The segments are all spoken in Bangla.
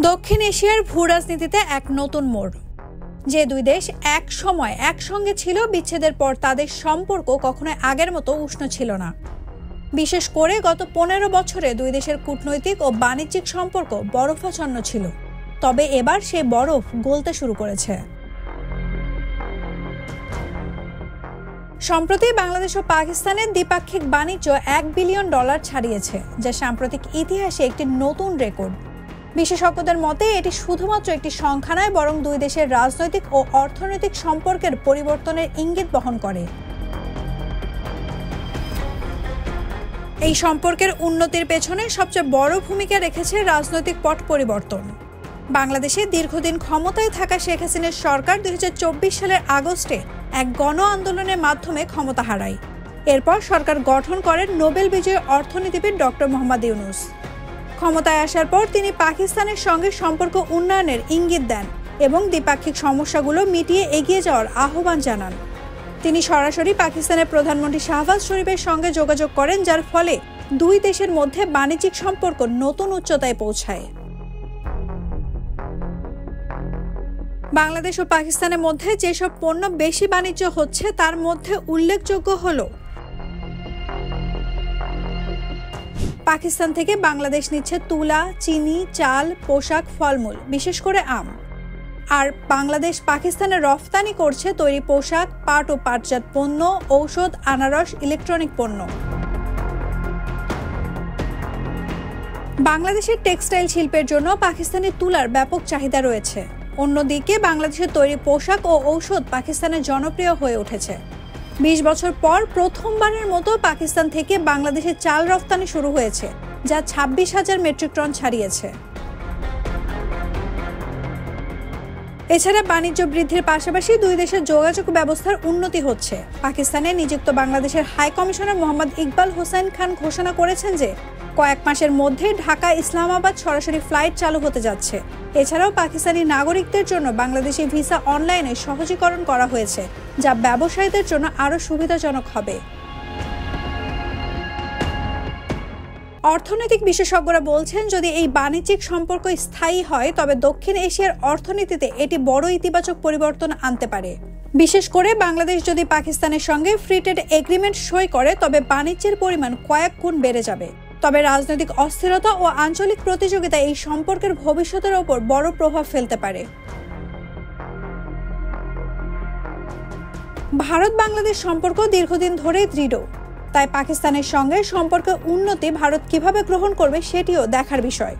দক্ষিণ এশিয়ার ভূরাজনীতিতে এক নতুন মোড়। যে দুই দেশ এক সময় একসঙ্গে ছিল, বিচ্ছেদের পর তাদের সম্পর্ক কখনো আগের মতো উষ্ণ ছিল না। বিশেষ করে গত 15 বছরে দুই দেশের কূটনৈতিক ও বাণিজ্যিক সম্পর্ক বরফাচ্ছন্ন ছিল। তবে এবার সেই বরফ গলতে শুরু করেছে। সম্প্রতি বাংলাদেশ ও পাকিস্তানের দ্বিপাক্ষিক বাণিজ্য $1 বিলিয়ন ছাড়িয়েছে, যা সাম্প্রতিক ইতিহাসে একটি নতুন রেকর্ড। বিশেষজ্ঞদের মতে এটি শুধুমাত্র একটি সংখ্যা নয়, বরং দুই দেশের রাজনৈতিক ও অর্থনৈতিক সম্পর্কের পরিবর্তনের ইঙ্গিত বহন করে। এই সম্পর্কের উন্নতির পেছনে সবচেয়ে বড় ভূমিকা রেখেছে রাজনৈতিক পট পরিবর্তন। বাংলাদেশে দীর্ঘদিন ক্ষমতায় থাকা শেখ হাসিনার সরকার 2024 সালের আগস্টে এক গণ আন্দোলনের মাধ্যমে ক্ষমতা হারায়। এরপর সরকার গঠন করেন নোবেল বিজয়ী অর্থনীতিবিদ ডক্টর মোহাম্মদ ইউনূস। ক্ষমতায় আসার পর তিনি পাকিস্তানের সঙ্গে সম্পর্ক উন্নয়নের ইঙ্গিত দেন এবং দ্বিপাক্ষিক সমস্যাগুলো মিটিয়ে এগিয়ে যাওয়ার আহ্বান জানান। তিনি সরাসরি পাকিস্তানের প্রধানমন্ত্রী শাহবাজ শরীফের সঙ্গে যোগাযোগ করেন, যার ফলে দুই দেশের মধ্যে বাণিজ্যিক সম্পর্ক নতুন উচ্চতায় পৌঁছায়। বাংলাদেশ ও পাকিস্তানের মধ্যে যেসব পণ্য বেশি বাণিজ্য হচ্ছে তার মধ্যে উল্লেখযোগ্য হল পাকিস্তান থেকে বাংলাদেশ নিচ্ছে তুলা, চিনি, চাল, পোশাক, ফলমূল, বিশেষ করে আম। আর বাংলাদেশ পাকিস্তানে রফতানি করছে তৈরি পোশাক, পাট ও পাটজাত পণ্য, ঔষধ, আনারস, ইলেকট্রনিক পণ্য। বাংলাদেশের টেক্সটাইল শিল্পের জন্য পাকিস্তানের তুলার ব্যাপক চাহিদা রয়েছে। অন্যদিকে বাংলাদেশের তৈরি পোশাক ও ঔষধ পাকিস্তানে জনপ্রিয় হয়ে উঠেছে। 20 বছর পর প্রথমবারের মতো পাকিস্তান থেকে বাংলাদেশে চাল রফতানি শুরু হয়েছে, যা 26,000 মেট্রিক টন ছাড়িয়েছে। এছাড়া বাণিজ্য বৃদ্ধির পাশাপাশি দুই দেশের যোগাযোগ ব্যবস্থার উন্নতি হচ্ছে। পাকিস্তানে নিযুক্ত বাংলাদেশের হাই কমিশনার মোহাম্মদ ইকবাল হোসেন খান ঘোষণা করেছেন যে কয়েক মাসের মধ্যে ঢাকা ইসলামাবাদ সরাসরি ফ্লাইট চালু হতে যাচ্ছে। এছাড়াও পাকিস্তানি নাগরিকদের জন্য বাংলাদেশি ভিসা অনলাইনে সহজীকরণ করা হয়েছে, যা ব্যবসায়ীদের জন্য আরও সুবিধাজনক হবে। অর্থনৈতিক বিশেষজ্ঞরা বলছেন, যদি এই বাণিজ্যিক সম্পর্ক স্থায়ী হয় তবে দক্ষিণ এশিয়ার অর্থনীতিতে এটি বড় ইতিবাচক পরিবর্তন আনতে পারে। বিশেষ করে বাংলাদেশ যদি পাকিস্তানের সঙ্গে ফ্রি ট্রেড এগ্রিমেন্ট সই করে তবে বাণিজ্যের পরিমাণ কয়েক গুণ বেড়ে যাবে। তবে রাজনৈতিক অস্থিরতা ও আঞ্চলিক প্রতিযোগিতা এই সম্পর্কের ভবিষ্যতের ওপর বড় প্রভাব ফেলতে পারে। ভারত বাংলাদেশ সম্পর্ক দীর্ঘদিন ধরেই দৃঢ়, তাই পাকিস্তানের সঙ্গে সম্পর্কের উন্নতি ভারত কিভাবে গ্রহণ করবে সেটিও দেখার বিষয়।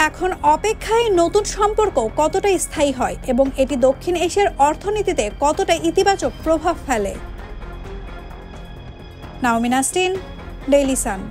এখন অপেক্ষায় নতুন সম্পর্ক কতটা স্থায়ী হয় এবং এটি দক্ষিণ এশিয়ার অর্থনীতিতে কতটা ইতিবাচক প্রভাব ফেলে। Naomi Nasrin, Daily Sun.